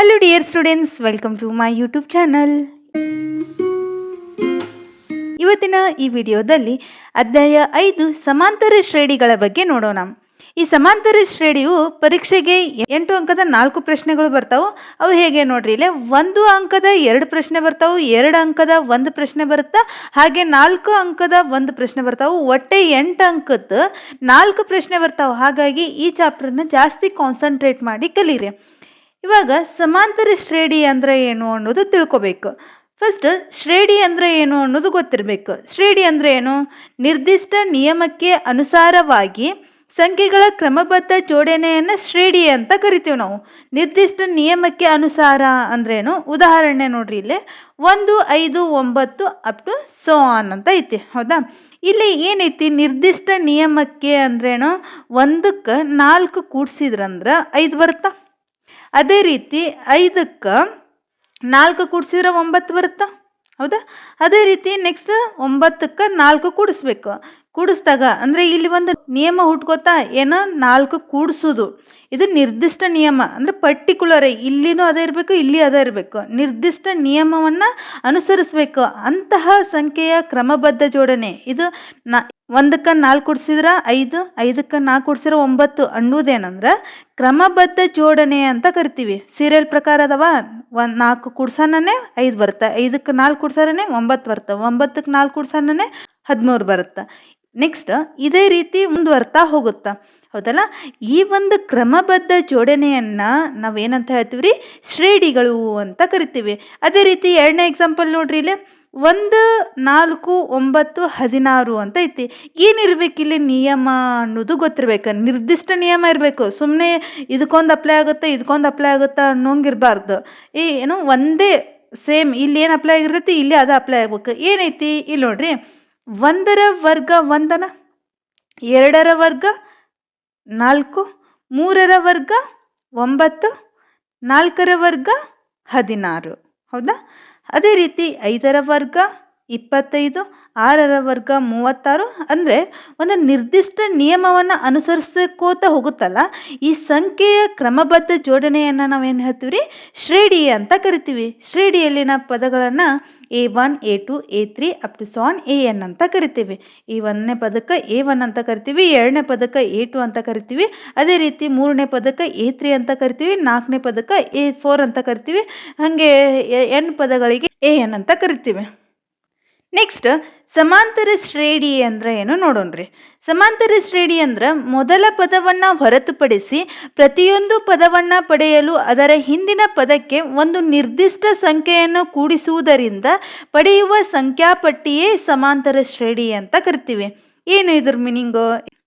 Hello dear students, welcome to my YouTube channel. ಇವತ್ತಿನ ಈ ವಿಡಿಯೋದಲ್ಲಿ ಅಧ್ಯಾಯ 5 ಸಮಾಂತರ ಶ್ರೇಣಿಗಳ ಬಗ್ಗೆ ನೋಡೋಣ. ಈ ಸಮಾಂತರ ಶ್ರೇಣಿಯು ಪರೀಕ್ಷೆಗೆ 8 ಅಂಕದ 4 ಪ್ರಶ್ನೆಗಳು ಬರ್ತಾವು. ಅವು ಹೇಗೆ ನೋಡ್ರಿ, ಇಲ್ಲೇ 1 ಅಂಕದ 2 ಪ್ರಶ್ನೆ ಬರ್ತಾವು, 2 ಅಂಕದ 1 ಪ್ರಶ್ನೆ ಬರುತ್ತಾ, ಹಾಗೆ 4 ಅಂಕದ 1 ಪ್ರಶ್ನೆ ಬರ್ತಾವು. ಒಟ್ಟೆ 8 ಅಂಕದ 4 ಪ್ರಶ್ನೆ ಬರ್ತಾವು. ಹಾಗಾಗಿ ಈ ಚಾಪ್ಟರ್ನ ಜಾಸ್ತಿ ಕಾನ್ಸಂಟ್ರೇಟ್ ಮಾಡಿ ಕಲೀರಿ. ಇವಾಗ ಸಮಾಂತರ ಶ್ರೇಣಿ ಅಂದರೆ ಏನು ಅನ್ನೋದು ತಿಳ್ಕೊಬೇಕು. ಫಸ್ಟ್ ಶ್ರೇಣಿ ಅಂದರೆ ಏನು ಅನ್ನೋದು ಗೊತ್ತಿರಬೇಕು. ಶ್ರೇಣಿ ಅಂದರೆ ಏನು? ನಿರ್ದಿಷ್ಟ ನಿಯಮಕ್ಕೆ ಅನುಸಾರವಾಗಿ ಸಂಖ್ಯೆಗಳ ಕ್ರಮಬದ್ಧ ಜೋಡಣೆಯನ್ನು ಶ್ರೇಣಿ ಅಂತ ಕರಿತೀವಿ ನಾವು. ನಿರ್ದಿಷ್ಟ ನಿಯಮಕ್ಕೆ ಅನುಸಾರ ಅಂದ್ರೇನು? ಉದಾಹರಣೆ ನೋಡ್ರಿ, ಇಲ್ಲಿ 1, 5, 9 ಅಪ್ ಟು ಸೋ ಆನ್ ಅಂತ ಐತಿ. ಹೌದಾ? ಇಲ್ಲಿ ಏನೈತಿ? ನಿರ್ದಿಷ್ಟ ನಿಯಮಕ್ಕೆ ಅಂದ್ರೇನು? 1ಕ್ಕೆ 4 ಕೂಡಿಸಿದ್ರಂದ್ರೆ 5 ಬರುತ್ತಾ? ಅದೇ ರೀತಿ 5ಕ್ಕೆ 4 ಕೂಡಿಸಿದ್ರೆ 9 ಬರುತ್ತಾ? ಹೌದಾ? ಅದೇ ರೀತಿ ನೆಕ್ಸ್ಟ್ 9ಕ್ಕೆ 4 ಕೂಡಿಸ್ಬೇಕು. ಕೂಡಿಸಿದಾಗ ಅಂದರೆ ಇಲ್ಲಿ ಒಂದು ನಿಯಮ ಹುಟ್ಕೋತಾ, ಏನೋ 4 ಕೂಡಿಸೋದು. ಇದು ನಿರ್ದಿಷ್ಟ ನಿಯಮ ಅಂದರೆ ಪರ್ಟಿಕ್ಯುಲರ್. ಇಲ್ಲಿನೂ ಅದೇ ಇರಬೇಕು, ಇಲ್ಲಿ ಅದೇ ಇರಬೇಕು. ನಿರ್ದಿಷ್ಟ ನಿಯಮವನ್ನು ಅನುಸರಿಸಬೇಕು. ಅಂತಹ ಸಂಖ್ಯೆಯ ಕ್ರಮಬದ್ಧ ಜೋಡಣೆ ಇದು. 1ಕ್ಕೆ 4 ಕೂಡಿಸಿದ್ರೆ 5, 5ಕ್ಕೆ 4 ಕೂಡಿಸಿದ್ರೆ 9 ಅನ್ನೋದೇನಂದ್ರೆ ಕ್ರಮಬದ್ಧ ಜೋಡಣೆ ಅಂತ ಕರಿತೀವಿ. ಸೀರಿಯಲ್ ಪ್ರಕಾರ ಅದಾವ. 4 ಕೂಡ್ಸನೇ 5 ಬರುತ್ತೆ, 5ಕ್ಕೆ 4 ಕೂಡ್ಸರೇ 9 ಬರುತ್ತೆ, 9ಕ್ಕೆ 4 ಕೂಡ್ಸನೇ 13 ಬರುತ್ತೆ. ನೆಕ್ಸ್ಟ್ ಇದೇ ರೀತಿ ಮುಂದುವರ್ತಾ ಹೋಗುತ್ತಾ. ಹೌದಲ್ಲ? ಈ ಒಂದು ಕ್ರಮಬದ್ಧ ಜೋಡಣೆಯನ್ನು ನಾವೇನಂತ ಹೇಳ್ತೀವಿ ರೀ? ಶ್ರೇಣಿಗಳು ಅಂತ ಕರಿತೀವಿ. ಅದೇ ರೀತಿ ಎರಡನೇ ಎಕ್ಸಾಂಪಲ್ ನೋಡ್ರಿ, ಇಲ್ಲಿ 1, 4, 9, 16 ಅಂತ ಐತಿ. ಏನಿರ್ಬೇಕು ಇಲ್ಲಿ? ನಿಯಮ ಅನ್ನೋದು ಗೊತ್ತಿರ್ಬೇಕು. ನಿರ್ದಿಷ್ಟ ನಿಯಮ ಇರಬೇಕು. ಸುಮ್ಮನೆ ಇದಕ್ಕೊಂದು ಅಪ್ಲೈ ಆಗುತ್ತೆ, ಇದಕ್ಕೊಂದು ಅಪ್ಲೈ ಆಗುತ್ತಾ ಅನ್ನೋಂಗಿರಬಾರ್ದು. ಏನು ಒಂದೇ ಸೇಮ್ ಇಲ್ಲಿ ಏನು ಅಪ್ಲೈ ಆಗಿರ್ತೈತಿ, ಇಲ್ಲಿ ಅದು ಅಪ್ಲೈ ಆಗ್ಬೇಕು. ಏನೈತಿ ಇಲ್ಲಿ ನೋಡ್ರಿ, 1ರ ವರ್ಗ 1, 2ರ ವರ್ಗ 4, 3ರ ವರ್ಗ 9, 4ರ ವರ್ಗ 16. ಹೌದಾ? ಅದೇ ರೀತಿ 5ರ ವರ್ಗ 25, 6ರ ವರ್ಗ 36. ಅಂದರೆ ಒಂದು ನಿರ್ದಿಷ್ಟ ನಿಯಮವನ್ನು ಅನುಸರಿಸ್ಕೋತ ಹೋಗುತ್ತಲ್ಲ, ಈ ಸಂಖ್ಯೆಯ ಕ್ರಮಬದ್ಧ ಜೋಡಣೆಯನ್ನು ನಾವೇನು ಹೇಳ್ತೀವಿ ರೀ? ಶ್ರೇಣಿ ಅಂತ ಕರಿತೀವಿ. ಶ್ರೇಣಿಯಲ್ಲಿನ ಪದಗಳನ್ನು A1, A2, A3 up to San AN ಅಂತ ಕರಿತೀವಿ. ಈ 1ನೇ ಪದಕ್ಕೆ A1 ಅಂತ ಕರಿತೀವಿ, 2ನೇ ಪದಕ್ಕೆ A2 ಅಂತ ಕರಿತೀವಿ, ಅದೇ ರೀತಿ 3ನೇ ಪದಕ್ಕೆ A3 ಅಂತ ಕರಿತೀವಿ, 4ನೇ ಪದಕ್ಕೆ A4 ಅಂತ ಕರಿತೀವಿ. ಹಾಗೆ N ಪದಗಳಿಗೆ AN ಅಂತ ಕರಿತೀವಿ. ನೆಕ್ಸ್ಟ್ ಸಮಾಂತರ ಶ್ರೇಣಿ ಅಂದರೆ ಏನು ನೋಡೋಣ್ರಿ. ಸಮಾಂತರ ಶ್ರೇಣಿ ಅಂದ್ರೆ ಮೊದಲ ಪದವನ್ನು ಹೊರತುಪಡಿಸಿ ಪ್ರತಿಯೊಂದು ಪದವನ್ನು ಪಡೆಯಲು ಅದರ ಹಿಂದಿನ ಪದಕ್ಕೆ ಒಂದು ನಿರ್ದಿಷ್ಟ ಸಂಖ್ಯೆಯನ್ನು ಕೂಡಿಸುವುದರಿಂದ ಪಡೆಯುವ ಸಂಖ್ಯಾಪಟ್ಟಿಯೇ ಸಮಾಂತರ ಶ್ರೇಣಿ ಅಂತ ಕರಿತೀವಿ. ಏನು ಇದ್ರ ಮೀನಿಂಗು?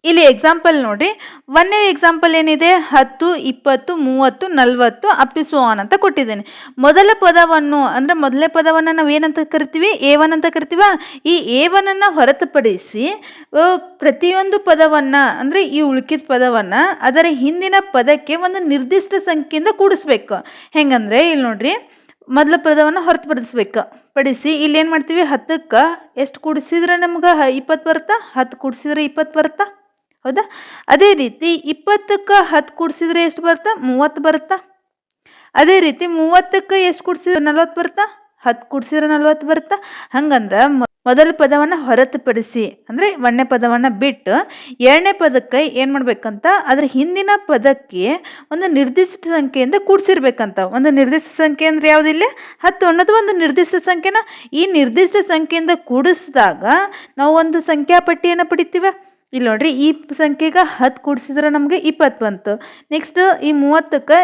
ಇಲ್ಲಿ ಎಕ್ಸಾಂಪಲ್ ನೋಡ್ರಿ. 1ನೇ ಎಕ್ಸಾಂಪಲ್ ಏನಿದೆ? 10, 20, 30, 40 ಅಪ್ ಟು ಸೋ ಆನ್ ಅಂತ ಕೊಟ್ಟಿದ್ದೇನೆ. ಮೊದಲ ಪದವನ್ನು ಅಂದರೆ ಮೊದಲನೇ ಪದವನ್ನು ನಾವು ಏನಂತ ಕರಿತೀವಿ? A1 ಅಂತ ಕರಿತೀವ. ಈ A1 ಹೊರತುಪಡಿಸಿ ಪ್ರತಿಯೊಂದು ಪದವನ್ನು ಅಂದರೆ ಈ ಉಳ್ಕಿದ ಪದವನ್ನು ಅದರ ಹಿಂದಿನ ಪದಕ್ಕೆ ಒಂದು ನಿರ್ದಿಷ್ಟ ಸಂಖ್ಯೆಯಿಂದ ಕೂಡಿಸ್ಬೇಕು. ಹೆಂಗಂದರೆ ಇಲ್ಲಿ ನೋಡ್ರಿ, ಮೊದಲ ಪದವನ್ನು ಹೊರತುಪಡಿಸಿ ಇಲ್ಲಿ ಏನು ಮಾಡ್ತೀವಿ? 10ಕ್ಕೆ ಎಷ್ಟು ಕೂಡಿಸಿದ್ರೆ ನಮ್ಗೆ 20 ಬರುತ್ತಾ? 10 ಕೂಡಿಸಿದ್ರೆ 20 ಬರುತ್ತಾ? ಹೌದಾ? ಅದೇ ರೀತಿ 20ಕ್ಕೆ 10 ಕೂಡಿಸಿದ್ರೆ ಎಷ್ಟು ಬರುತ್ತಾ? 30 ಬರುತ್ತಾ? ಅದೇ ರೀತಿ 30ಕ್ಕೆ ಎಷ್ಟು ಕೂಡಿಸಿದ್ರೆ 40 ಬರುತ್ತಾ? 10 ಕೂಡಿಸಿದ್ರೆ 40 ಬರುತ್ತಾ? ಹಂಗಂದ್ರೆ ಮೊದಲ ಪದವನ್ನು ಹೊರತುಪಡಿಸಿ ಅಂದರೆ 1ನೇ ಪದವನ್ನು ಬಿಟ್ಟು 2ನೇ ಪದಕ್ಕೆ ಏನು ಮಾಡ್ಬೇಕಂತ? ಅದರ ಹಿಂದಿನ ಪದಕ್ಕೆ ಒಂದು ನಿರ್ದಿಷ್ಟ ಸಂಖ್ಯೆಯಿಂದ ಕೂಡಿಸಿರ್ಬೇಕಂತ. ಒಂದು ನಿರ್ದಿಷ್ಟ ಸಂಖ್ಯೆ ಅಂದರೆ ಯಾವುದಿಲ್ಲ? 10 ಅನ್ನೋದು ಒಂದು ನಿರ್ದಿಷ್ಟ ಸಂಖ್ಯೆನ. ಈ ನಿರ್ದಿಷ್ಟ ಸಂಖ್ಯೆಯಿಂದ ಕೂಡಿಸಿದಾಗ ನಾವು ಒಂದು ಸಂಖ್ಯಾಪಟ್ಟಿಯನ್ನು ಪಡಿತೀವ. ಇಲ್ಲಿ ನೋಡ್ರಿ, ಈ ಸಂಖ್ಯೆಗೆ 10 ಕೂಡಿಸಿದ್ರೆ ನಮಗೆ 20 ಬಂತು. ನೆಕ್ಸ್ಟ್ ಈ 30ಕ್ಕೆ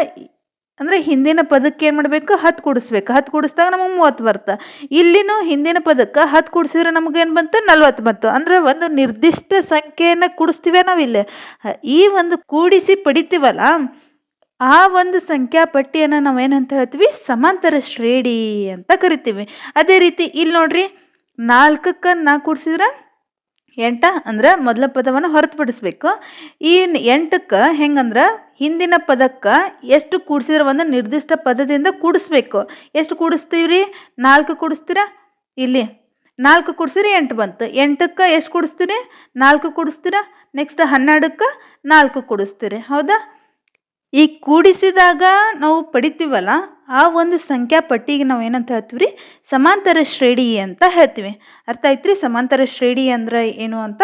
ಅಂದರೆ ಹಿಂದಿನ ಪದಕ್ಕೆ ಏನು ಮಾಡಬೇಕು? 10 ಕೂಡಿಸ್ಬೇಕು. 10 ಕೂಡಿಸಿದಾಗ ನಮಗೆ 30 ಬರುತ್ತೆ. ಇಲ್ಲಿನೂ ಹಿಂದಿನ ಪದಕ್ಕೆ 10 ಕೂಡಿಸಿದ್ರೆ ನಮಗೇನು ಬಂತು? 40 ಬಂತು. ಅಂದರೆ ಒಂದು ನಿರ್ದಿಷ್ಟ ಸಂಖ್ಯೆಯನ್ನು ಕೂಡಿಸ್ತೀವಿ ನಾವಿಲ್ಲಿ. ಈ ಒಂದು ಕೂಡಿಸಿ ಪಡಿತೀವಲ್ಲ, ಆ ಒಂದು ಸಂಖ್ಯಾಪಟ್ಟಿಯನ್ನು ನಾವೇನಂತ ಹೇಳ್ತೀವಿ? ಸಮಾಂತರ ಶ್ರೇಣಿ ಅಂತ ಕರಿತೀವಿ. ಅದೇ ರೀತಿ ಇಲ್ಲಿ ನೋಡ್ರಿ, 4ಕ್ಕೆ 4 ಕೂಡಿಸಿದ್ರೆ 8 ಅಂದ್ರೆ ಮೊದಲ ಪದವನ್ನು ಹೊರತುಪಡಿಸ್ಬೇಕು. ಈ 8ಕ್ಕೆ ಹೆಂಗಂದ್ರೆ ಹಿಂದಿನ ಪದಕ್ಕೆ ಎಷ್ಟು ಕೂಡಿಸಿದ್ರೆ ಒಂದು ನಿರ್ದಿಷ್ಟ ಪದದಿಂದ ಕೂಡಿಸ್ಬೇಕು. ಎಷ್ಟು ಕೂಡಿಸ್ತೀವಿ ರೀ? 4 ಕೂಡಿಸ್ತೀರಾ? ಇಲ್ಲಿ 4 ಕೂಡಿಸಿದ್ರೆ 8 ಬಂತು. 8ಕ್ಕೆ ಎಷ್ಟು ಕೂಡಿಸ್ತೀರಿ? 4 ಕೂಡಿಸ್ತೀರಾ? ನೆಕ್ಸ್ಟ್ 12ಕ್ಕೆ 4 ಕೂಡಿಸ್ತೀರಿ. ಹೌದಾ? ಈ ಕೂಡಿಸಿದಾಗ ನಾವು ಪಡಿತೀವಲ್ಲ ಆ ಒಂದು ಸಂಖ್ಯಾ ಪಟ್ಟಿಗೆ ನಾವು ಏನಂತ ಹೇಳ್ತೀವಿ ರೀ, ಸಮಾಂತರ ಶ್ರೇಣಿ ಅಂತ ಹೇಳ್ತೀವಿ. ಅರ್ಥ ಆಯ್ತು ರೀ ಸಮಾಂತರ ಶ್ರೇಣಿ ಅಂದ್ರೆ ಏನು ಅಂತ.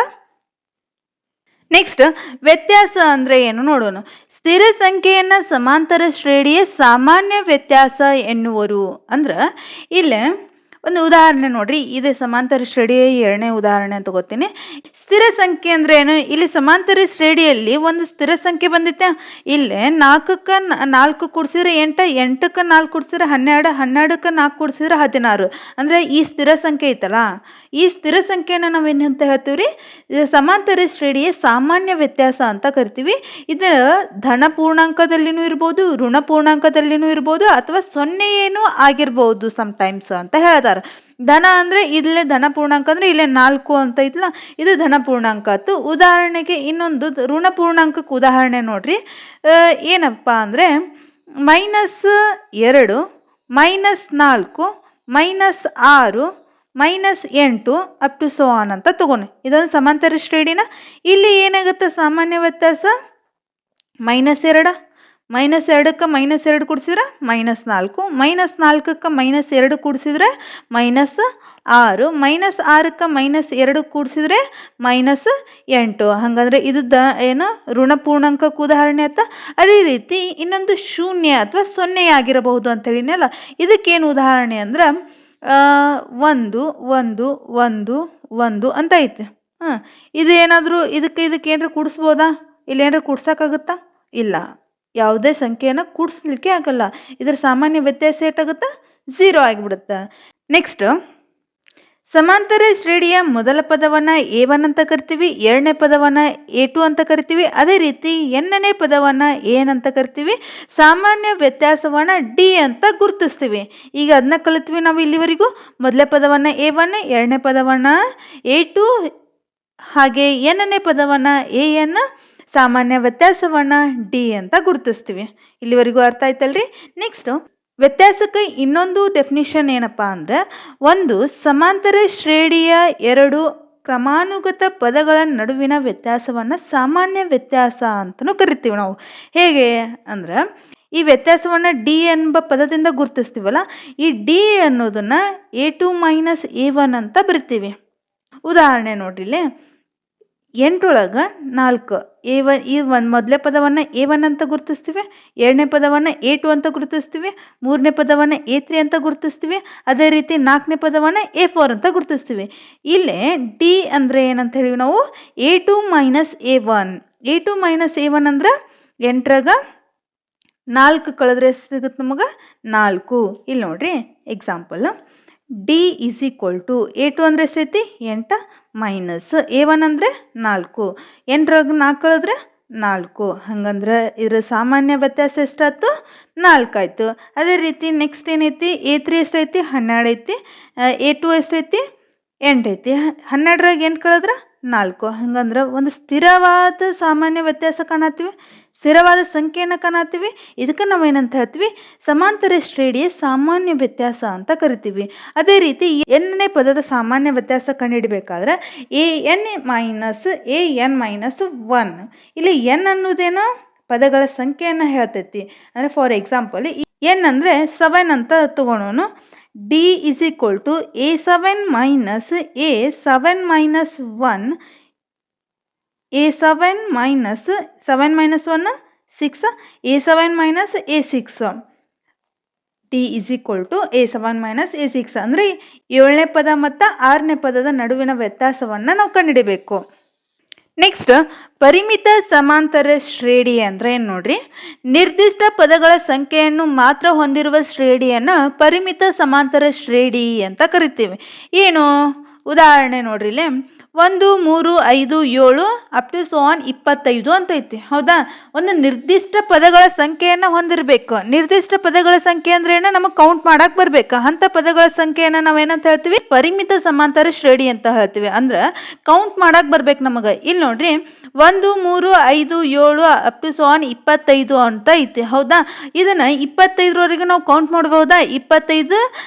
ನೆಕ್ಸ್ಟ್ ವ್ಯತ್ಯಾಸ ಅಂದರೆ ಏನು ನೋಡೋಣ. ಸ್ಥಿರ ಸಂಖ್ಯೆಯನ್ನು ಸಮಾಂತರ ಶ್ರೇಣಿಯ ಸಾಮಾನ್ಯ ವ್ಯತ್ಯಾಸ ಎನ್ನುವರು. ಅಂದ್ರೆ ಇಲ್ಲೇ ಒಂದು ಉದಾಹರಣೆ ನೋಡ್ರಿ, ಇದು ಸಮಾಂತರ ಶ್ರೇಣಿಯ ಎರಡನೇ ಉದಾಹರಣೆ ತಗೋತೀನಿ. ಸ್ಥಿರ ಸಂಖ್ಯೆ ಅಂದ್ರೆ ಏನು? ಇಲ್ಲಿ ಸಮಾಂತರ ಶ್ರೇಣಿಯಲ್ಲಿ ಒಂದು ಸ್ಥಿರ ಸಂಖ್ಯೆ ಬಂದಿತ್ತೆ. ಇಲ್ಲೇ 4ಕ್ಕೆ 4 ಕೂಡಿಸಿದ್ರೆ 8, 8ಕ್ಕೆ 4 ಕೂಡಿಸಿದ್ರೆ 12, 12ಕ್ಕೆ 4 ಕೂಡಿಸಿದ್ರೆ 16. ಅಂದರೆ ಈ ಸ್ಥಿರ ಸಂಖ್ಯೆ ಐತಲ್ಲ, ಈ ಸ್ಥಿರ ಸಂಖ್ಯೆನ ನಾವೇನಂತ ಹೇಳ್ತೀವಿ ರೀ, ಸಮಾಂತರ ಶ್ರೇಣಿಯ ಸಾಮಾನ್ಯ ವ್ಯತ್ಯಾಸ ಅಂತ ಕರಿತೀವಿ. ಇದು ಧನ ಪೂರ್ಣಾಂಕದಲ್ಲಿನೂ ಇರ್ಬೋದು, ಋಣ ಪೂರ್ಣಾಂಕದಲ್ಲಿನೂ ಇರ್ಬೋದು, ಅಥವಾ ಸೊನ್ನೆಯೇನೂ ಆಗಿರ್ಬೋದು ಸಮ್ಟೈಮ್ಸ್ ಅಂತ ಹೇಳ್ತಾರೆ. ಧನ ಅಂದರೆ ಇಲ್ಲೇ ಧನ ಪೂರ್ಣಾಂಕ ಅಂದರೆ ಇಲ್ಲೇ 4 ಅಂತ ಐತಲ್ಲ, ಇದು ಧನ ಪೂರ್ಣಾಂಕ ಆಯ್ತು. ಉದಾಹರಣೆಗೆ ಇನ್ನೊಂದು ಋಣ ಪೂರ್ಣಾಂಕಕ್ಕೆ ಉದಾಹರಣೆ ನೋಡ್ರಿ. ಏನಪ್ಪ ಅಂದರೆ -2, -4, -6, -8 ಅಪ್ ಟು ಸೋ ಆನ್ ಅಂತ ತಗೋಣ. ಇದೊಂದು ಸಮಾಂತರ ಶ್ರೇಣಿನ. ಇಲ್ಲಿ ಏನಾಗುತ್ತೆ ಸಾಮಾನ್ಯ ವ್ಯತ್ಯಾಸ? -2, -2ಕ್ಕೆ -2 ಕೂಡಿಸಿದ್ರೆ -4, -4ಕ್ಕೆ -2 ಕೂಡಿಸಿದ್ರೆ -6, -6ಕ್ಕೆ -2 ಕೂಡಿಸಿದ್ರೆ -8. ಹಾಗಂದ್ರೆ ಇದು ಏನು ಋಣ ಪೂರ್ಣಾಂಕಕ್ಕೆ ಉದಾಹರಣೆ ಆಯ್ತಾ. ಅದೇ ರೀತಿ ಇನ್ನೊಂದು ಶೂನ್ಯ ಅಥವಾ ಸೊನ್ನೆ ಆಗಿರಬಹುದು ಅಂತ ಹೇಳಿನಲ್ಲ, ಇದಕ್ಕೇನು ಉದಾಹರಣೆ ಅಂದ್ರೆ 1 1 1 1 ಅಂತ ಐತೆ. ಇದು ಏನಾದರೂ ಇದಕ್ಕೆ ಏನಾರು ಕೂಡಿಸ್ಬೋದಾ? ಇಲ್ಲಿ ಏನಾರು ಕೂಡ್ಸೋಕ್ಕಾಗುತ್ತಾ? ಇಲ್ಲ, ಯಾವುದೇ ಸಂಖ್ಯೆಯನ್ನು ಕೂಡಿಸ್ಲಿಕ್ಕೆ ಆಗಲ್ಲ. ಇದರ ಸಾಮಾನ್ಯ ವ್ಯತ್ಯಾಸ ಏಟಾಗುತ್ತೆ? 0 ಆಗಿಬಿಡುತ್ತೆ. ನೆಕ್ಸ್ಟ್ ಸಮಾಂತರ ಶ್ರೇಣಿಯ ಮೊದಲ ಪದವನ್ನು A1 ಅಂತ ಕರಿತೀವಿ, ಎರಡನೇ ಪದವನ್ನು A2 ಅಂತ ಕರಿತೀವಿ. ಅದೇ ರೀತಿ ಎನ್ನನೇ ಪದವನ್ನು ಏನಂತ ಕರಿತೀವಿ, ಸಾಮಾನ್ಯ ವ್ಯತ್ಯಾಸವನ್ನು D ಅಂತ ಗುರುತಿಸ್ತೀವಿ. ಈಗ ಅದನ್ನ ಕಲಿತ್ವಿ ನಾವು ಇಲ್ಲಿವರೆಗೂ. ಮೊದಲನೇ ಪದವನ್ನು A1, ಎರಡನೇ ಪದವನ್ನು A2, ಹಾಗೆ ಎನ್ನನೇ ಪದವನ್ನು AN, ಸಾಮಾನ್ಯ ವ್ಯತ್ಯಾಸವನ್ನು D ಅಂತ ಗುರುತಿಸ್ತೀವಿ. ಇಲ್ಲಿವರೆಗೂ ಅರ್ಥ ಆಯ್ತಲ್ರಿ. ನೆಕ್ಸ್ಟು ವ್ಯತ್ಯಾಸಕ್ಕೆ ಇನ್ನೊಂದು ಡೆಫಿನಿಷನ್ ಏನಪ್ಪ ಅಂದರೆ, ಒಂದು ಸಮಾಂತರ ಶ್ರೇಣಿಯ ಎರಡು ಕ್ರಮಾನುಗತ ಪದಗಳ ನಡುವಿನ ವ್ಯತ್ಯಾಸವನ್ನು ಸಾಮಾನ್ಯ ವ್ಯತ್ಯಾಸ ಅಂತಲೂ ಕರಿತೀವಿ ನಾವು. ಹೇಗೆ ಅಂದ್ರೆ, ಈ ವ್ಯತ್ಯಾಸವನ್ನು ಡಿ ಎಂಬ ಪದದಿಂದ ಗುರುತಿಸ್ತೀವಲ್ಲ, ಈ ಡಿ ಅನ್ನೋದನ್ನು A2 - A1 ಅಂತ ಬರಿತೀವಿ. ಉದಾಹರಣೆ ನೋಡ್ರಿಲೆ, 8 4 A1, ಈ ಮೊದಲನೇ ಪದವನ್ನು A1 ಅಂತ ಗುರುತಿಸ್ತೀವಿ, ಎರಡನೇ ಪದವನ್ನು A2 ಅಂತ ಗುರುತಿಸ್ತೀವಿ, ಮೂರನೇ ಪದವನ್ನು A3 ಅಂತ ಗುರುತಿಸ್ತೀವಿ, ಅದೇ ರೀತಿ ನಾಲ್ಕನೇ ಪದವನ್ನು A4 ಅಂತ ಗುರುತಿಸ್ತೀವಿ. ಇಲ್ಲೇ ಡಿ ಅಂದರೆ ಏನಂತ ಹೇಳಿ ನಾವು A2 - A1. A2 - A1 ಅಂದ್ರೆ 8 4 ಕಳೆದ್ರೆ ಸಿಗುತ್ತೆ ನಮಗೆ 4. ಇಲ್ಲಿ ನೋಡ್ರಿ example, d is equal to A2 ಅಂದರೆ ಎಷ್ಟೈತಿ 8 ಮೈನಸ್ A1 ಅಂದರೆ 4. 8 4 ಕಳೆದ್ರೆ 4. ಹಂಗಂದ್ರೆ ಇದರ ಸಾಮಾನ್ಯ ವ್ಯತ್ಯಾಸ ಎಷ್ಟಾಯ್ತು? 4 ಆಯಿತು. ಅದೇ ರೀತಿ ನೆಕ್ಸ್ಟ್ ಏನೈತಿ, A3 ಎಷ್ಟೈತಿ 12 ಐತಿ, A2 ಎಷ್ಟೈತಿ 8 ಐತಿ. 12 8 ಕಳೆದ್ರೆ 4. ಹಂಗಂದ್ರೆ ಒಂದು ಸ್ಥಿರವಾದ ಸಾಮಾನ್ಯ ವ್ಯತ್ಯಾಸ ಕಾಣತ್ತೀವಿ, ಸ್ಥಿರವಾದ ಸಂಖ್ಯೆಯನ್ನು ಕಾಣತ್ತೀವಿ. ಇದಕ್ಕೆ ನಾವು ಏನಂತ ಹೇಳ್ತೀವಿ, ಸಮಾಂತರ ಶ್ರೇಣಿಯ ಸಾಮಾನ್ಯ ವ್ಯತ್ಯಾಸ ಅಂತ ಕರಿತೀವಿ. ಅದೇ ರೀತಿ ಎನ್ನನೇ ಪದದ ಸಾಮಾನ್ಯ ವ್ಯತ್ಯಾಸ ಕಂಡುಹಿಡಬೇಕಾದ್ರೆ AN - 1. ಇಲ್ಲಿ ಎನ್ ಅನ್ನೋದೇನೋ ಪದಗಳ ಸಂಖ್ಯೆಯನ್ನು ಹೇಳ್ತೈತಿ. ಅಂದರೆ ಫಾರ್ ಎಕ್ಸಾಂಪಲ್ ಎನ್ ಅಂದರೆ 7 ಅಂತ ತಗೊಳೋಣ. D is equal to A7 - A7 - 1. A7 - 7 - 1 6, A7 - A6. D is equal to A7 - A6 ಅಂದರೆ 7ನೇ ಪದ ಮತ್ತು 6ನೇ ಪದದ ನಡುವಿನ ವ್ಯತ್ಯಾಸವನ್ನು ನಾವು ಕಂಡುಹಿಡಬೇಕು. ನೆಕ್ಸ್ಟ್ ಪರಿಮಿತ ಸಮಾಂತರ ಶ್ರೇಣಿ ಅಂದರೆ ಏನು ನೋಡ್ರಿ, ನಿರ್ದಿಷ್ಟ ಪದಗಳ ಸಂಖ್ಯೆಯನ್ನು ಮಾತ್ರ ಹೊಂದಿರುವ ಶ್ರೇಣಿಯನ್ನು ಪರಿಮಿತ ಸಮಾಂತರ ಶ್ರೇಣಿ ಅಂತ ಕರಿತೀವಿ. ಏನು ಉದಾಹರಣೆ ನೋಡ್ರಿ, ಇಲ್ಲಿ 1 3 5 7 ಅಪ್ ಟು ಸೋ ಆನ್ 25 ಅಂತ ಐತಿ. ಹೌದಾ, ಒಂದು ನಿರ್ದಿಷ್ಟ ಪದಗಳ ಸಂಖ್ಯೆಯನ್ನು ಹೊಂದಿರಬೇಕು. ನಿರ್ದಿಷ್ಟ ಪದಗಳ ಸಂಖ್ಯೆ ಅಂದ್ರೆ ಏನೋ ನಮಗೆ ಕೌಂಟ್ ಮಾಡಕ್ಕೆ ಬರಬೇಕು. ಅಂಥ ಪದಗಳ ಸಂಖ್ಯೆಯನ್ನು ನಾವೇನಂತ ಹೇಳ್ತೀವಿ, ಪರಿಮಿತ ಸಮಾಂತರ ಶ್ರೇಣಿ ಅಂತ ಹೇಳ್ತೀವಿ. ಅಂದ್ರೆ ಕೌಂಟ್ ಮಾಡಕ್ಕೆ ಬರ್ಬೇಕು ನಮಗೆ. ಇಲ್ಲಿ ನೋಡ್ರಿ 1 3 5 7 ಅಪ್ ಟು ಸೋ ಆನ್ 25 ಅಂತ ಐತಿ. ಹೌದಾ, ಇದನ್ನು 25ರವರೆಗೆ ನಾವು ಕೌಂಟ್ ಮಾಡ್ಬೋದಾ? 25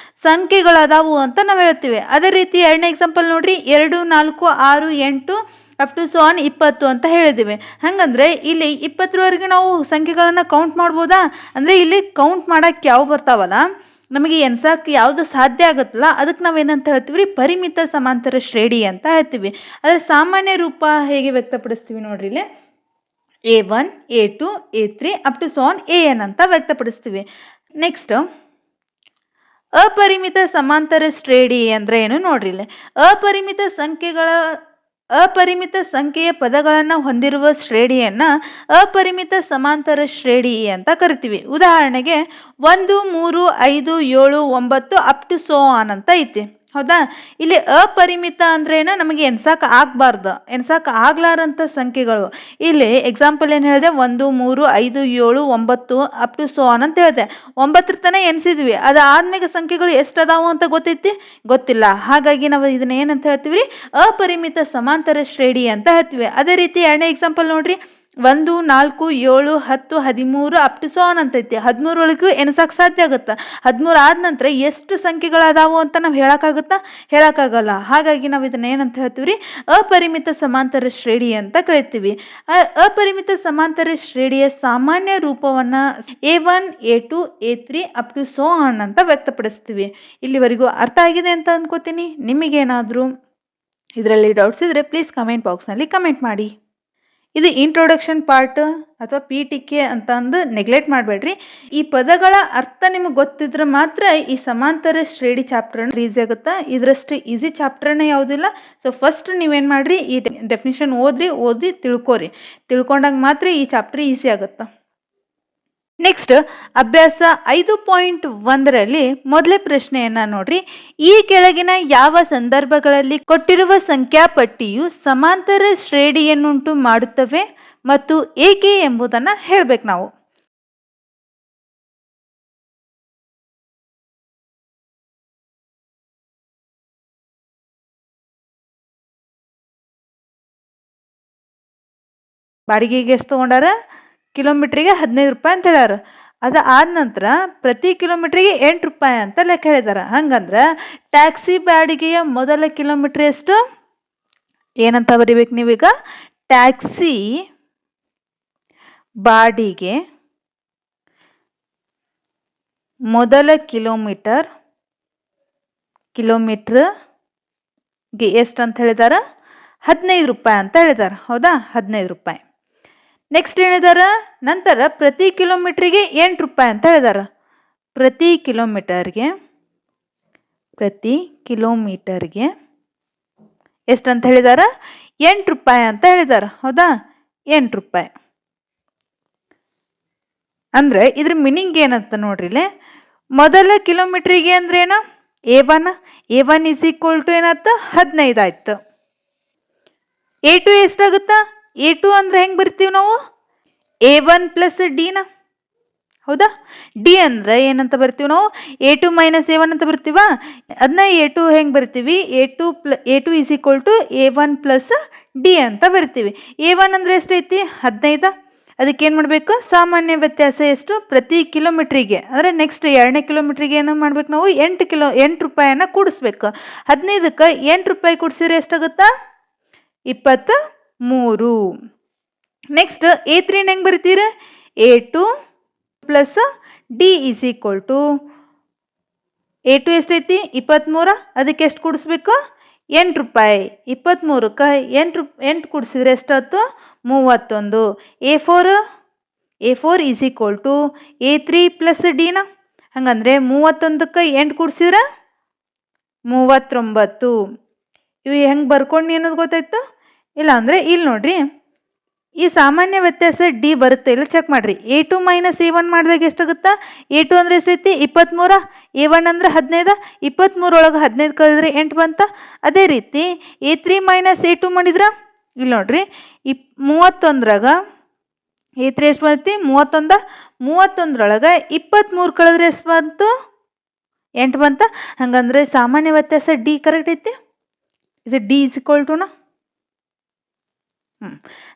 ಸಂಖ್ಯೆಗಳದಾವು ಅಂತ ನಾವು ಹೇಳ್ತೀವಿ. ಅದೇ ರೀತಿ ಎರಡನೇ ಎಕ್ಸಾಂಪಲ್ ನೋಡ್ರಿ, 2 4 6 8 ಅಪ್ ಟು ಸೋ ಆನ್ 20 ಅಂತ ಹೇಳಿದ್ದೀವಿ. ಹಾಗಂದ್ರೆ ಇಲ್ಲಿ 20ರವರೆಗೆ ನಾವು ಸಂಖ್ಯೆಗಳನ್ನು ಕೌಂಟ್ ಮಾಡ್ಬೋದಾ? ಅಂದರೆ ಇಲ್ಲಿ ಕೌಂಟ್ ಮಾಡೋಕ್ಕೆ ಯಾವ ಬರ್ತಾವಲ್ಲ, ನಮಗೆ ಎನ್ಸಕ್ಕೆ ಯಾವುದು ಸಾಧ್ಯ ಆಗುತ್ತಲ್ಲ ಅದಕ್ಕೆ ನಾವೇನಂತ ಹೇಳ್ತೀವಿ ರೀ, ಪರಿಮಿತ ಸಮಾಂತರ ಶ್ರೇಣಿ ಅಂತ ಹೇಳ್ತೀವಿ. ಅದರ ಸಾಮಾನ್ಯ ರೂಪ ಹೇಗೆ ವ್ಯಕ್ತಪಡಿಸ್ತೀವಿ ನೋಡ್ರಿ, ಇಲ್ಲಿ A1, A2, A3 up to so on AN ಅಂತ ವ್ಯಕ್ತಪಡಿಸ್ತೀವಿ. ನೆಕ್ಸ್ಟ್ ಅಪರಿಮಿತ ಸಮಾಂತರ ಶ್ರೇಣಿ ಅಂದರೆ ಏನು ನೋಡ್ರಿ, ಇಲ್ಲಿ ಅಪರಿಮಿತ ಸಂಖ್ಯೆಯ ಪದಗಳನ್ನು ಹೊಂದಿರುವ ಶ್ರೇಣಿಯನ್ನು ಅಪರಿಮಿತ ಸಮಾಂತರ ಶ್ರೇಣಿ ಅಂತ ಕರಿತೀವಿ. ಉದಾಹರಣೆಗೆ 1, 3, 5, 7, 9 ಅಪ್ ಟು ಸೋ ಆನ್ ಅಂತ ಐತಿ. ಹೌದಾ? ಇಲ್ಲಿ ಅಪರಿಮಿತ ಅಂದ್ರೇನ, ನಮಗೆ ಎನ್ಸಕ್ಕೆ ಆಗಬಾರ್ದು, ಎನ್ಸಕ್ಕೆ ಆಗ್ಲಾರಂಥ ಸಂಖ್ಯೆಗಳು. ಇಲ್ಲಿ ಎಕ್ಸಾಂಪಲ್ ಏನು ಹೇಳಿದೆ, 1, 3, 5, 7, 9 ಅಪ್ ಟು ಸೋ ಆನ್ ಅಂತ ಹೇಳಿದೆ. 9 ತನಕ ಎನ್ಸಿದ್ವಿ, ಅದಾದ್ಮೇಲೆ ಸಂಖ್ಯೆಗಳು ಎಷ್ಟು ಅದಾವು ಅಂತ ಗೊತ್ತೈತಿ? ಗೊತ್ತಿಲ್ಲ. ಹಾಗಾಗಿ ನಾವು ಇದನ್ನ ಏನಂತ ಹೇಳ್ತೀವಿ ರೀ, ಅಪರಿಮಿತ ಸಮಾಂತರ ಶ್ರೇಣಿ ಅಂತ ಹೇಳ್ತೀವಿ. ಅದೇ ರೀತಿ ಎರಡನೇ ಎಕ್ಸಾಂಪಲ್ ನೋಡ್ರಿ, 1, 4, 7, 10, 13 ಅಪ್ ಟು ಸೋ ಆನ್ ಅಂತೈತಿ. 13 ಎನ್ಸಕ್ಕೆ ಸಾಧ್ಯ ಆಗುತ್ತಾ? 13 ಆದ ನಂತರ ಎಷ್ಟು ಸಂಖ್ಯೆಗಳದಾವು ಅಂತ ನಾವು ಹೇಳೋಕ್ಕಾಗುತ್ತಾ? ಹೇಳೋಕ್ಕಾಗಲ್ಲ. ಹಾಗಾಗಿ ನಾವು ಇದನ್ನ ಏನಂತ ಹೇಳ್ತೀವಿ ರೀ, ಅಪರಿಮಿತ ಸಮಾಂತರ ಶ್ರೇಣಿ ಅಂತ ಕರಿತೀವಿ. ಅಪರಿಮಿತ ಸಮಾಂತರ ಶ್ರೇಣಿಯ ಸಾಮಾನ್ಯ ರೂಪವನ್ನು A1, A2, A3 up to so on ಅಂತ ವ್ಯಕ್ತಪಡಿಸ್ತೀವಿ. ಇಲ್ಲಿವರೆಗೂ ಅರ್ಥ ಆಗಿದೆ ಅಂತ ಅನ್ಕೋತೀನಿ. ನಿಮಗೇನಾದರೂ ಇದರಲ್ಲಿ ಡೌಟ್ಸ್ ಇದ್ದರೆ ಪ್ಲೀಸ್ ಕಮೆಂಟ್ ಬಾಕ್ಸ್ನಲ್ಲಿ ಕಮೆಂಟ್ ಮಾಡಿ. ಇದು ಇಂಟ್ರೊಡಕ್ಷನ್ ಪಾರ್ಟ್ ಅಥವಾ ಪೀಠಿಕೆ ಅಂತ ಅಂದು ನೆಗ್ಲೆಕ್ಟ್ ಮಾಡಬೇಡ್ರಿ. ಈ ಪದಗಳ ಅರ್ಥ ನಿಮಗೆ ಗೊತ್ತಿದ್ರೆ ಮಾತ್ರ ಈ ಸಮಾಂತರ ಶ್ರೇಣಿ ಚಾಪ್ಟರ್ ಈಸಿ ಆಗುತ್ತಾ. ಇದರಷ್ಟು ಈಸಿ ಚಾಪ್ಟರ್ನೇ ಯಾವುದಿಲ್ಲ. ಸೊ ಫಸ್ಟ್ ನೀವೇನು ಮಾಡಿರಿ, ಈ ಡೆಫಿನಿಷನ್ ಓದಿ ತಿಳ್ಕೊಂಡಾಗ ಮಾತ್ರ ಈ ಚಾಪ್ಟರ್ ಈಸಿ ಆಗುತ್ತಾ. ನೆಕ್ಸ್ಟ್ ಅಭ್ಯಾಸ 5.1ರಲ್ಲಿ ಮೊದಲೇ ಪ್ರಶ್ನೆಯನ್ನು ನೋಡ್ರಿ, ಈ ಕೆಳಗಿನ ಯಾವ ಸಂದರ್ಭಗಳಲ್ಲಿ ಕೊಟ್ಟಿರುವ ಸಂಖ್ಯಾಪಟ್ಟಿಯು ಸಮಾಂತರ ಶ್ರೇಣಿಯನ್ನುಂಟು ಮಾಡುತ್ತವೆ ಮತ್ತು ಏಕೆ ಎಂಬುದನ್ನು ಹೇಳಬೇಕು ನಾವು. ಬಾಡಿಗೆಗೆ ಎಷ್ಟು ತೊಗೊಂಡಾರ? ಕಿಲೋಮೀಟ್ರಿಗೆ 15 ರೂಪಾಯಿ ಅಂತ ಹೇಳ್ಯಾರ. ಅದು ಆದ ನಂತರ ಪ್ರತಿ ಕಿಲೋಮೀಟ್ರಿಗೆ 8 ರೂಪಾಯಿ ಅಂತ ಲೆಕ್ಕ ಹೇಳಿದಾರೆ. ಹಂಗಂದ್ರೆ ಟ್ಯಾಕ್ಸಿ ಬಾಡಿಗೆಯ ಮೊದಲ ಕಿಲೋಮೀಟ್ರ್ ಎಷ್ಟು ಏನಂತ ಬರಿಬೇಕು ನೀವೀಗ? ಟ್ಯಾಕ್ಸಿ ಬಾಡಿಗೆ ಮೊದಲ ಕಿಲೋಮೀಟ್ರಿಗೆ ಎಷ್ಟು ಅಂತ ಹೇಳಿದಾರ? 15 ರೂಪಾಯಿ ಅಂತ ಹೇಳಿದಾರೆ. ಹೌದಾ? 15 ರೂಪಾಯಿ. ನೆಕ್ಸ್ಟ್ ಹೇಳಿದಾರ, ನಂತರ ಪ್ರತಿ ಕಿಲೋಮೀಟ್ರಿಗೆ 8 ರೂಪಾಯಿ ಅಂತ ಹೇಳಿದಾರೆ. ಪ್ರತಿ ಕಿಲೋಮೀಟರ್ಗೆ ಎಷ್ಟು ಅಂತ ಹೇಳಿದಾರ? 8 ರೂಪಾಯಿ ಅಂತ ಹೇಳಿದಾರೆ. ಹೌದಾ? 8 ರೂಪಾಯಿ. ಅಂದರೆ ಇದ್ರ ಮೀನಿಂಗ್ ಏನಂತ ನೋಡ್ರಿ, ಮೊದಲ ಕಿಲೋಮೀಟ್ರಿಗೆ ಅಂದ್ರೇನ? A1 ಇಸ್ ಈಕ್ವಲ್ ಟು ಏನಾಯ್ತು? 15 ಆಯ್ತು. A2 ಎಷ್ಟಾಗುತ್ತಾ? A2 ಅಂದ್ರೆ ಹೆಂಗೆ ಬರ್ತೀವಿ ನಾವು? A1 plus ಡಿನ. ಹೌದಾ? ಡಿ ಅಂದ್ರೆ ಏನಂತ ಬರ್ತೀವಿ ನಾವು? A2 ಮೈನಸ್ A1 ಅಂತ ಬರ್ತೀವ. ಅದನ್ನ A2 ಹೆಂಗೆ ಬರ್ತೀವಿ? A2 is equal to A1 plus d ಅಂತ ಬರ್ತೀವಿ. A1 ಅಂದ್ರೆ ಎಷ್ಟೈತಿ? 15. ಅದಕ್ಕೆ ಏನು ಮಾಡಬೇಕು? ಸಾಮಾನ್ಯ ವ್ಯತ್ಯಾಸ ಎಷ್ಟು? ಪ್ರತಿ ಕಿಲೋಮೀಟ್ರಿಗೆ ಅಂದರೆ ನೆಕ್ಸ್ಟ್ ಎರಡನೇ ಕಿಲೋಮೀಟ್ರಿಗೆ ಏನು ಮಾಡ್ಬೇಕು ನಾವು? 8 ರೂಪಾಯಿಯನ್ನು ಕೂಡಿಸ್ಬೇಕು. 15ಕ್ಕೆ 8 ರೂಪಾಯಿ ಕೂಡಿಸಿದ್ರೆ ಎಷ್ಟಾಗುತ್ತಾ? 23. ನೆಕ್ಸ್ಟ್ A3 ಹೆಂಗೆ ಬರಿತೀರ? A2 plus d is equal to A2 ಎಷ್ಟೈತಿ? 23. ಅದಕ್ಕೆ ಎಷ್ಟು ಕೂಡಿಸ್ಬೇಕು? 8 ರೂಪಾಯಿ. 23ಕ್ಕೆ 8 ಕೂಡಿಸಿದ್ರೆ ಎಷ್ಟಾಯ್ತು? 31. A4 is equal to A3 plus ಡಿನ. ಹಂಗಂದ್ರೆ 31ಕ್ಕೆ 8 ಕೂಡಿಸಿದ್ರೆ 39. ಇವು ಹೆಂಗೆ ಬರ್ಕೊಂಡು ಅನ್ನೋದು ಗೊತ್ತಾಯ್ತು? ಇಲ್ಲ ಅಂದರೆ ಇಲ್ಲಿ ನೋಡ್ರಿ, ಈ ಸಾಮಾನ್ಯ ವ್ಯತ್ಯಾಸ ಡಿ ಬರುತ್ತೆ ಇಲ್ಲ ಚೆಕ್ ಮಾಡಿರಿ. A2 ಮೈನಸ್ A1 ಮಾಡಿದಾಗ ಎಷ್ಟಾಗುತ್ತಾ? A2 ಅಂದರೆ ಎಷ್ಟೈತಿ? 23. A1 ಅಂದರೆ 15. 23 ಒಳಗೆ 15 ಕಳೆದ್ರೆ 8 ಬಂತ. ಅದೇ ರೀತಿ A3 ಮೈನಸ್ A2 ಮಾಡಿದ್ರೆ ಇಲ್ಲಿ ನೋಡ್ರಿ, 31ರಾಗ A3 ಎಷ್ಟು ಬಂತಿ? 31. 31ರೊಳಗೆ 23 ಕಳೆದ್ರೆ ಎಷ್ಟು ಬಂತು? 8 ಬಂತ. ಹಂಗಂದ್ರೆ ಸಾಮಾನ್ಯ ವ್ಯತ್ಯಾಸ ಡಿ ಕರೆಕ್ಟ್ ಐತಿ. ಇದು ಡಿ ಇಸ್ ಈಕ್ವಲ್ ಟುನ.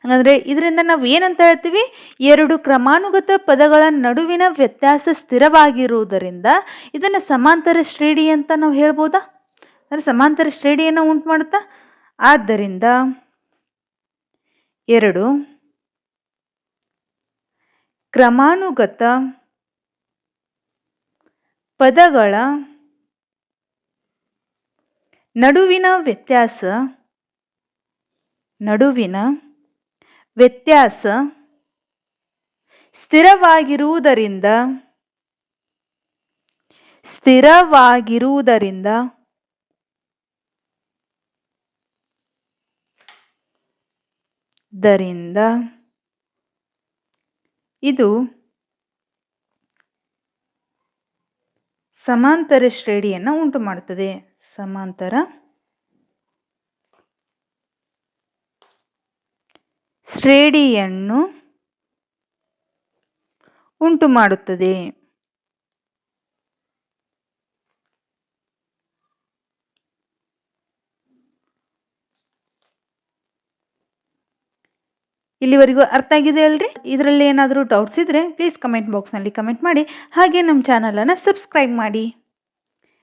ಹಾಗಾದರೆ ಇದರಿಂದ ನಾವು ಏನಂತ ಹೇಳ್ತೀವಿ? ಎರಡು ಕ್ರಮಾನುಗತ ಪದಗಳ ನಡುವಿನ ವ್ಯತ್ಯಾಸ ಸ್ಥಿರವಾಗಿರುವುದರಿಂದ ಇದನ್ನು ಸಮಾಂತರ ಶ್ರೇಣಿ ಅಂತ ನಾವು ಹೇಳ್ಬೋದಾ? ಅಂದರೆ ಸಮಾಂತರ ಶ್ರೇಣಿಯನ್ನು ಉಂಟು ಮಾಡುತ್ತಾ. ಆದ್ದರಿಂದ 2 ಕ್ರಮಾನುಗತ ಪದಗಳ ನಡುವಿನ ವ್ಯತ್ಯಾಸ ಸ್ಥಿರವಾಗಿರುವುದರಿಂದ ಇದು ಸಮಾಂತರ ಶ್ರೇಣಿಯನ್ನು ಉಂಟು ಮಾಡುತ್ತದೆ. ಸಮಾಂತರ ಶ್ರೇಣಿಯನ್ನು ಉಂಟು ಮಾಡುತ್ತದೆ. ಇಲ್ಲಿವರೆಗೂ ಅರ್ಥ ಆಗಿದೆ ಅಲ್ರಿ? ಇದರಲ್ಲಿ ಏನಾದರೂ ಡೌಟ್ಸ್ ಇದ್ದರೆ ಪ್ಲೀಸ್ ಕಮೆಂಟ್ ಬಾಕ್ಸ್ನಲ್ಲಿ ಕಮೆಂಟ್ ಮಾಡಿ, ಹಾಗೆ ನಮ್ಮ ಚಾನಲನ್ನು ಸಬ್ಸ್ಕ್ರೈಬ್ ಮಾಡಿ.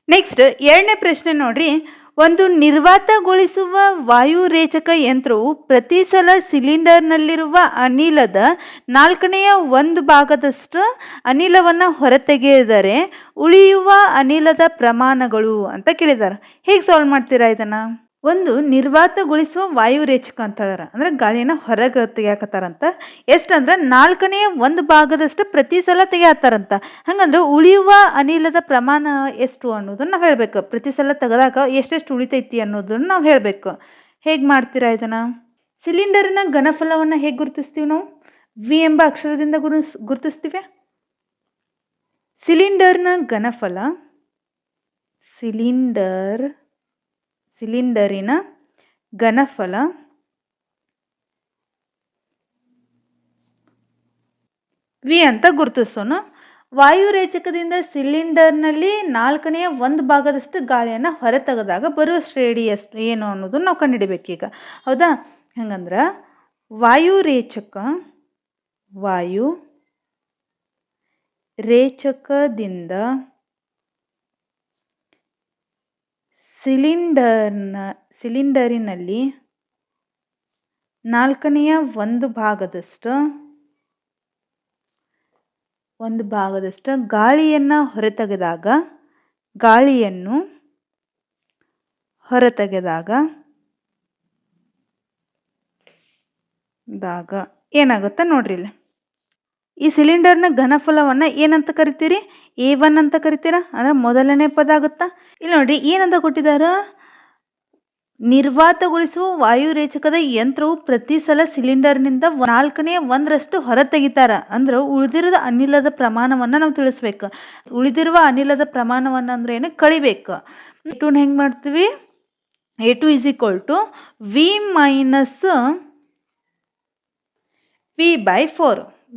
ನೆಕ್ಸ್ಟ್ 2ನೇ ಪ್ರಶ್ನೆ ನೋಡ್ರಿ. ಒಂದು ನಿರ್ವಾತಗೊಳಿಸುವ ವಾಯುರೇಚಕ ಯಂತ್ರವು ಪ್ರತಿ ಸಲ ಸಿಲಿಂಡರ್ನಲ್ಲಿರುವ ಅನಿಲದ 1/4 ಭಾಗದಷ್ಟು ಅನಿಲವನ್ನು ಹೊರತೆಗೆದರೆ ಉಳಿಯುವ ಅನಿಲದ ಪ್ರಮಾಣಗಳು ಅಂತ ಕೇಳಿದ್ದಾರೆ. ಹೇಗೆ ಸಾಲ್ವ್ ಮಾಡ್ತೀರಾ ಇದನ್ನು? ಒಂದು ನಿರ್ವಾತಗೊಳಿಸುವ ವಾಯುರೇಚಕ ಅಂತ ಹೇಳ್ಯಾರ, ಅಂದರೆ ಗಾಳಿಯನ್ನು ಹೊರಗೆ ತೆಗಿಯಾಕತ್ತಾರಂತ. ಎಷ್ಟಂದ್ರೆ 1/4 ಭಾಗದಷ್ಟು ಪ್ರತಿ ಸಲ ತೆಗಿಯಾತಾರಂತ. ಹಂಗಂದ್ರೆ ಉಳಿಯುವ ಅನಿಲದ ಪ್ರಮಾಣ ಎಷ್ಟು ಅನ್ನೋದನ್ನ ನಾವು ಹೇಳಬೇಕು. ಪ್ರತಿ ಸಲ ತೆಗೆದಾಗ ಎಷ್ಟೆಷ್ಟು ಉಳಿತೈತಿ ಅನ್ನೋದನ್ನ ನಾವು ಹೇಳಬೇಕು. ಹೇಗೆ ಮಾಡ್ತೀರಾ ಇದನ್ನು? ಸಿಲಿಂಡರಿನ ಘನಫಲವನ್ನು ಹೇಗೆ ಗುರುತಿಸ್ತೀವಿ ನಾವು? ವಿ ಎಂಬ ಅಕ್ಷರದಿಂದ ಗುರುತಿಸ್ತೀವಿ. ಸಿಲಿಂಡರ್ನ ಘನಫಲ, ಸಿಲಿಂಡರಿನ ಘನಫಲ ವಿ ಅಂತ ಗುರುತಿಸೋಣ. ವಾಯುರೇಚಕದಿಂದ ಸಿಲಿಂಡರ್ನಲ್ಲಿ 1/4 ಭಾಗದಷ್ಟು ಗಾಳಿಯನ್ನು ಹೊರತೆಗೆದಾಗ ಬರುವ ಶ್ರೇಣಿ ಎಷ್ಟು ಏನು ಅನ್ನೋದನ್ನು ನಾವು ಕಂಡುಹಿಡಿಬೇಕೀಗ. ಹೌದಾ? ಹಂಗಂದ್ರೆ ವಾಯುರೇಚಕದಿಂದ ಸಿಲಿಂಡರಿನಲ್ಲಿ 1/4 ಭಾಗದಷ್ಟು ಗಾಳಿಯನ್ನು ಹೊರತೆಗೆದಾಗ ಏನಾಗುತ್ತೆ ನೋಡ್ರಿ. ಇಲ್ಲಿ ಈ ಸಿಲಿಂಡರ್ನ ಘನಫಲವನ್ನು ಏನಂತ ಕರಿತೀರಿ? A1 ಅಂತ ಕರಿತೀರಾ? ಅಂದರೆ ಮೊದಲನೇ ಪದ ಆಗುತ್ತಾ? ಇಲ್ಲಿ ನೋಡ್ರಿ ಏನಂತ ಕೊಟ್ಟಿದ್ದಾರೆ? ನಿರ್ವಾತಗೊಳಿಸುವ ವಾಯುರೇಚಕದ ಯಂತ್ರವು ಪ್ರತಿ ಸಲ ಸಿಲಿಂಡರ್ನಿಂದ 1/4 ಹೊರತೆಗಿತಾರ. ಅಂದ್ರೆ ಉಳಿದಿರುವ ಅನಿಲದ ಪ್ರಮಾಣವನ್ನು ನಾವು ತಿಳಿಸ್ಬೇಕು. ಉಳಿದಿರುವ ಅನಿಲದ ಪ್ರಮಾಣವನ್ನು ಅಂದ್ರೆ ಏನು? ಕಳಿಬೇಕು. A2 ಹೆಂಗೆ ಮಾಡ್ತೀವಿ? A2 =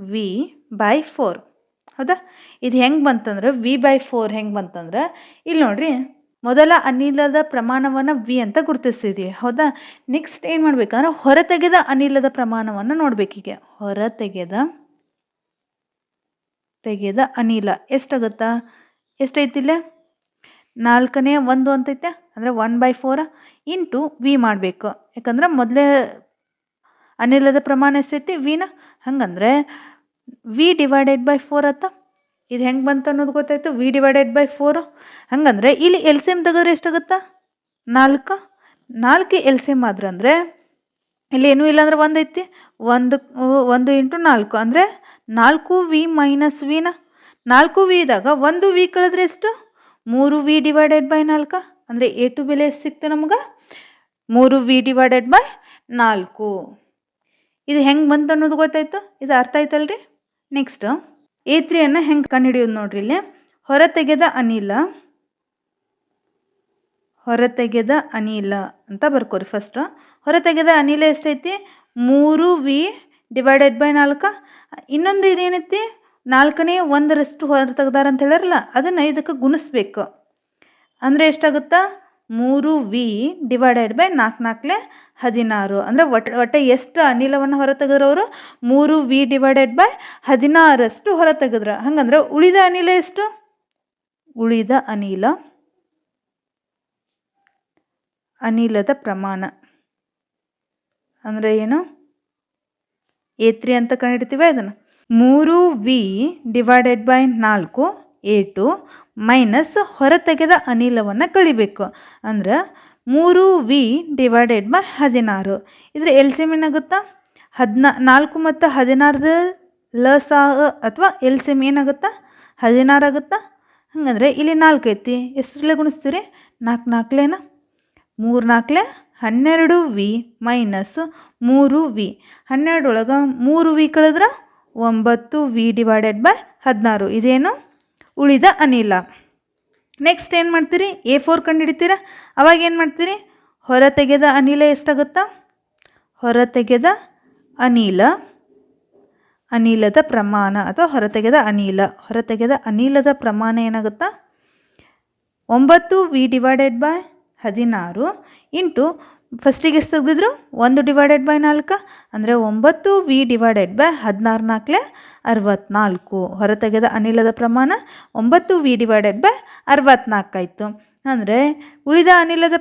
V - V/4. ಹೌದಾ? ಇದು ಹೆಂಗೆ ಬಂತಂದ್ರೆ V/4 ಹೆಂಗೆ ಬಂತಂದ್ರೆ ಇಲ್ಲಿ ನೋಡ್ರಿ, ಮೊದಲ ಅನಿಲದ ಪ್ರಮಾಣವನ್ನು ವಿ ಅಂತ ಗುರುತಿಸ್ತಿದ್ವಿ. ಹೌದಾ? ನೆಕ್ಸ್ಟ್ ಏನು ಮಾಡ್ಬೇಕಂದ್ರೆ ಹೊರತೆಗೆದ ಅನಿಲದ ಪ್ರಮಾಣವನ್ನು ನೋಡ್ಬೇಕೀಗ. ಹೊರತೆಗೆದ ಅನಿಲ ಎಷ್ಟಾಗುತ್ತಾ? ಎಷ್ಟೈತಿಲ್ಲ? 1/4 ಅಂತೈತೆ, ಅಂದರೆ 1/4 ಇಂಟು ವಿ ಮಾಡಬೇಕು. ಯಾಕಂದ್ರೆ ಮೊದಲೇ ಅನಿಲದ ಪ್ರಮಾಣ ಎಷ್ಟೈತಿ? ವಿನ. ಹಂಗಂದ್ರೆ V/4 ಆತ. ಇದು ಹೆಂಗೆ ಬಂತು ಅನ್ನೋದು ಗೊತ್ತಾಯ್ತು. V/4. ಹಂಗಂದ್ರೆ ಇಲ್ಲಿ LCM ತೆಗೆದ್ರೆ ಎಷ್ಟಾಗುತ್ತಾ? 4 LCM ಆದ್ರೆ ಅಂದರೆ ಇಲ್ಲಿ ಏನೂ ಇಲ್ಲ ಅಂದ್ರೆ 1 ಐತಿ. 1 × 4 ಅಂದರೆ 4V - ವಿನ. 4V ಇದ್ದಾಗ 1V ಕಳೆದ್ರೆ ಎಷ್ಟು? 3V/4. ಅಂದರೆ A2 ಬೆಲೆ ಎಷ್ಟು ಸಿಕ್ತು ನಮ್ಗೆ? 3V/4. ಇದು ಹೆಂಗೆ ಬಂತು ಅನ್ನೋದು ಗೊತ್ತಾಯ್ತು. ಇದು ಅರ್ಥ ಆಯ್ತಲ್ರಿ? ನೆಕ್ಸ್ಟ್ A3 ಹೆಂಗೆ ಕಂಡುಹಿಡಿಯೋದು ನೋಡ್ರಿ. ಇಲ್ಲಿ ಹೊರತೆಗೆದ ಅನಿಲ ಅಂತ ಬರ್ಕೋರಿ. ಫಸ್ಟ್ ಹೊರತೆಗೆದ ಅನಿಲ ಎಷ್ಟೈತಿ? 3V/4. ಇನ್ನೊಂದು ಇದೇನೈತಿ? 1/4 ಹೊರತೆಗ್ದಾರ ಅಂತ ಹೇಳ್ಯಾರಲ್ಲ, ಅದನ್ನು ಇದಕ್ಕೆ ಗುಣಿಸ್ಬೇಕು. ಅಂದರೆ ಎಷ್ಟಾಗುತ್ತಾ? 3V/4 = 16. ಅಂದರೆ ಒಟ್ಟು ಎಷ್ಟು ಅನಿಲವನ್ನು ಹೊರತೆಗೆದ್ರು? 3V/16 ಹೊರತೆಗೆದ್ರ. ಹಂಗಂದ್ರೆ ಉಳಿದ ಅನಿಲ ಎಷ್ಟು? ಉಳಿದ ಅನಿಲದ ಪ್ರಮಾಣ ಅಂದರೆ ಏನು? A3 ಅಂತ ಕಂಡಿಡ್ತೀವಿ ಅದನ್ನು. 3V divided by 4 A2 minus ಹೊರತೆಗೆದ ಅನಿಲವನ್ನು ಕಳಿಬೇಕು. ಅಂದ್ರೆ 3V ಡಿವೈಡೆಡ್ ಬೈ 16. ಇದ್ರ ಎಲ್ ಸಿ ಎಮ್ ಏನಾಗುತ್ತಾ 4 ಮತ್ತು 16 ಲಸ ಅಥವಾ ಎಲ್ ಸಿ ಎಮ್ ಏನಾಗುತ್ತಾ 16 ಆಗುತ್ತಾ. ಹಂಗಂದ್ರೆ ಇಲ್ಲಿ 4 ಐತಿ, ಎಷ್ಟರಲ್ಲೇ ಗುಣಿಸ್ತೀರಿ 4 4ಲೇನ 3 4 12V ಮೈನಸ್ 3V. 12 ಒಳಗೆ 3V ಕಳೆದ್ರೆ 9V ಡಿವೈಡೆಡ್ ಬೈ 16. ಇದೇನು ಉಳಿದ ಅನಿಲ. ನೆಕ್ಸ್ಟ್ ಏನು ಮಾಡ್ತೀರಿ A4 ಕಂಡುಹಿಡಿತೀರ. ಅವಾಗ ಏನು ಮಾಡ್ತೀರಿ ಹೊರತೆಗೆದ ಅನಿಲ ಎಷ್ಟಾಗುತ್ತಾ ಹೊರತೆಗೆದ ಅನಿಲದ ಪ್ರಮಾಣ ಅಥವಾ ಹೊರತೆಗೆದ ಅನಿಲದ ಪ್ರಮಾಣ ಏನಾಗುತ್ತಾ 9V ಡಿವೈಡೆಡ್ ಬೈ 16 ಇಂಟು ಫಸ್ಟಿಗೆ ಎಷ್ಟು ತೆಗೆದಿದ್ರು 1 ಡಿವೈಡೆಡ್ ಬೈ 4 ಅಂದರೆ 9V ಡಿವೈಡೆಡ್ ಬೈ 16 4 64. ಹೊರತೆಗೆದ ಅನಿಲದ ಪ್ರಮಾಣ 9V ಡಿವೈಡೆಡ್ ಬೈ 64 ಆಯಿತು. ಅಂದರೆ ಉಳಿದ ಅನಿಲದ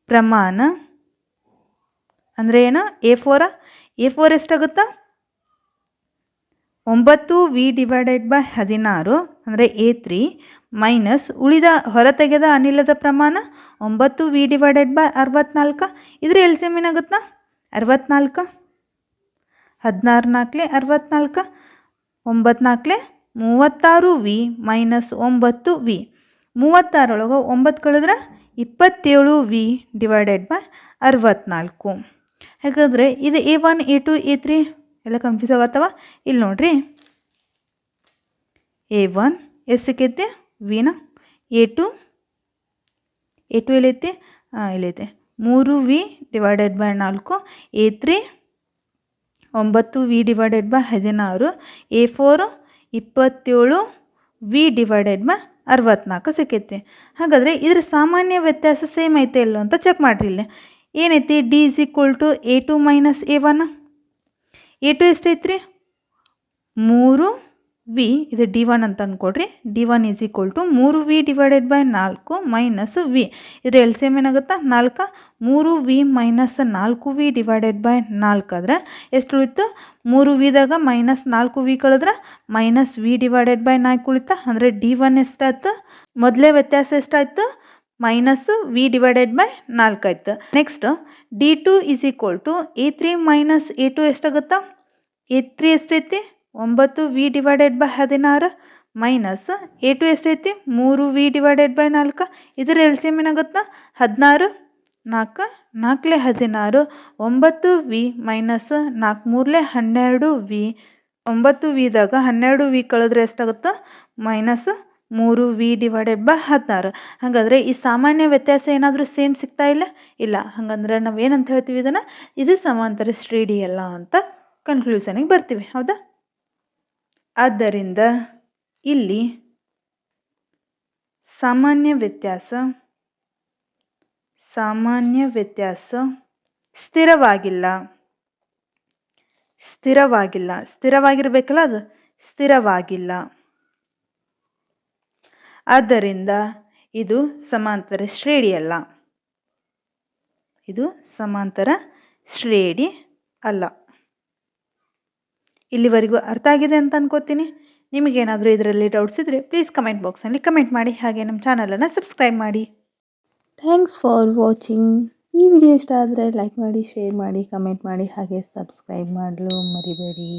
ಪ್ರಮಾಣ ಅಂದರೆ ಏನು A4 ಎಷ್ಟಾಗುತ್ತಾ 9V ಡಿವೈಡೆಡ್ ಬೈ 16 ಅಂದರೆ A3 ಮೈನಸ್ ಉಳಿದ ಹೊರತೆಗೆದ ಅನಿಲದ ಪ್ರಮಾಣ 9V ಡಿವೈಡೆಡ್ ಬೈ 64. ಇದ್ರ ಎಲ್ ಸಿ ಎಮ್ ಏನಾಗುತ್ತಾ 64 16 4 64 9 4 36V ಮೈನಸ್ 9V. 36 ಒಳಗೆ 9 ಕಳೆದ್ರೆ 27V ಡಿವೈಡೆಡ್ ಬೈ 64. ಯಾಕಂದರೆ ಇದು A1 A2 A3 ಎಲ್ಲ ಕನ್ಫ್ಯೂಸ್ ಆಗತ್ತವ. ಇಲ್ಲಿ ನೋಡ್ರಿ A1 ಎಷ್ಟು ಸಿಕ್ಕೈತಿ ವಿನ A2 ಎಲ್ಲೈತಿ ಇಲ್ಲೈತೆ 3V divided by 4 A3 9V divided by 16 A4 27V divided by 64 ಸಿಕ್ಕೈತಿ. ಹಾಗಾದರೆ ಇದರ ಸಾಮಾನ್ಯ ವ್ಯತ್ಯಾಸ ಸೇಮ್ ಐತೆ ಇಲ್ಲೋ ಅಂತ ಚೆಕ್ ಮಾಡಿರಿ. ಇಲ್ಲಿ ಏನೈತಿ D = A2 minus A1. A2 ಎಷ್ಟೈತ್ರಿ 3V, ಇದು D1 ಅಂತ ಅಂದ್ಕೊಡ್ರಿ. D1 = 3V divided by 4 minus V. ಇದ್ರ ಎಲ್ ಸಿ ಎಮ್ ಏನಾಗುತ್ತಾ 4 3V minus 4V divided by 4 ಆದರೆ ಎಷ್ಟು ಉಳಿತು 3Vದಾಗ ಮೈನಸ್ 4V ಕಳೆದ್ರೆ ಮೈನಸ್ V ಡಿವೈಡೆಡ್ ಬೈ 4 ಉಳಿತಾ. ಅಂದರೆ D1 ಎಷ್ಟಾಯ್ತು ಮೊದಲೇ ವ್ಯತ್ಯಾಸ ಎಷ್ಟಾಯ್ತು ಮೈನಸ್ V ಡಿವೈಡೆಡ್ ಬೈ 4 ಆಯ್ತು. Next D2 = A3 minus A2 ಎಷ್ಟಾಗುತ್ತಾ A3 ಎಷ್ಟೈತಿ 9V divided by 16 minus A2 ಎಷ್ಟೈತಿ 3V ಡಿವೈಡೆಡ್ ಬೈ 4. ಇದರ ಎಲ್ ಸಿ ಎಮ್ ಏನಾಗುತ್ತಾ 16 4 4 16 9V ಮೈನಸ್ 4 3 12V. 9Vದಾಗ 12V ಕಳೆದ್ರೆ ಎಷ್ಟಾಗುತ್ತಾ ಮೈನಸ್ 3V ಡಿವೈಡೆಡ್ ಬೈ 16. ಹಾಗಾದರೆ ಈ ಸಾಮಾನ್ಯ ವ್ಯತ್ಯಾಸ ಏನಾದರೂ ಸೇಮ್ ಸಿಗ್ತಾ ಇಲ್ಲ. ಹಾಗಂದ್ರೆ ನಾವು ಏನಂತ ಹೇಳ್ತೀವಿ ಇದನ್ನು ಇದು ಸಮಾಂತರ ಶ್ರೇಣಿ ಅಲ್ಲ ಅಂತ ಕನ್ಕ್ಲೂಷನಿಗೆ ಬರ್ತೀವಿ. ಹೌದಾ. ಆದ್ದರಿಂದ ಇಲ್ಲಿ ಸಾಮಾನ್ಯ ವ್ಯತ್ಯಾಸ ಸ್ಥಿರವಾಗಿರಬೇಕಲ್ಲ, ಅದು ಸ್ಥಿರವಾಗಿಲ್ಲ. ಆದ್ದರಿಂದ ಇದು ಸಮಾಂತರ ಶ್ರೇಣಿ ಅಲ್ಲ. ಇಲ್ಲಿವರೆಗೂ ಅರ್ಥ ಆಗಿದೆ ಅಂತ ಅನ್ಕೋತೀನಿ. ನಿಮಗೇನಾದರೂ ಇದರಲ್ಲಿ ಡೌಟ್ಸ್ ಇದ್ದರೆ ಪ್ಲೀಸ್ ಕಮೆಂಟ್ ಬಾಕ್ಸಲ್ಲಿ ಕಮೆಂಟ್ ಮಾಡಿ. ಹಾಗೆ ನಮ್ಮ ಚಾನಲನ್ನು ಸಬ್ಸ್ಕ್ರೈಬ್ ಮಾಡಿ. Thanks for watching. ಈ ವಿಡಿಯೋ ಇಷ್ಟ ಆದರೆ ಲೈಕ್ ಮಾಡಿ, ಶೇರ್ ಮಾಡಿ, ಕಮೆಂಟ್ ಮಾಡಿ, ಹಾಗೆ ಸಬ್ಸ್ಕ್ರೈಬ್ ಮಾಡಲು ಮರಿಬೇಡಿ.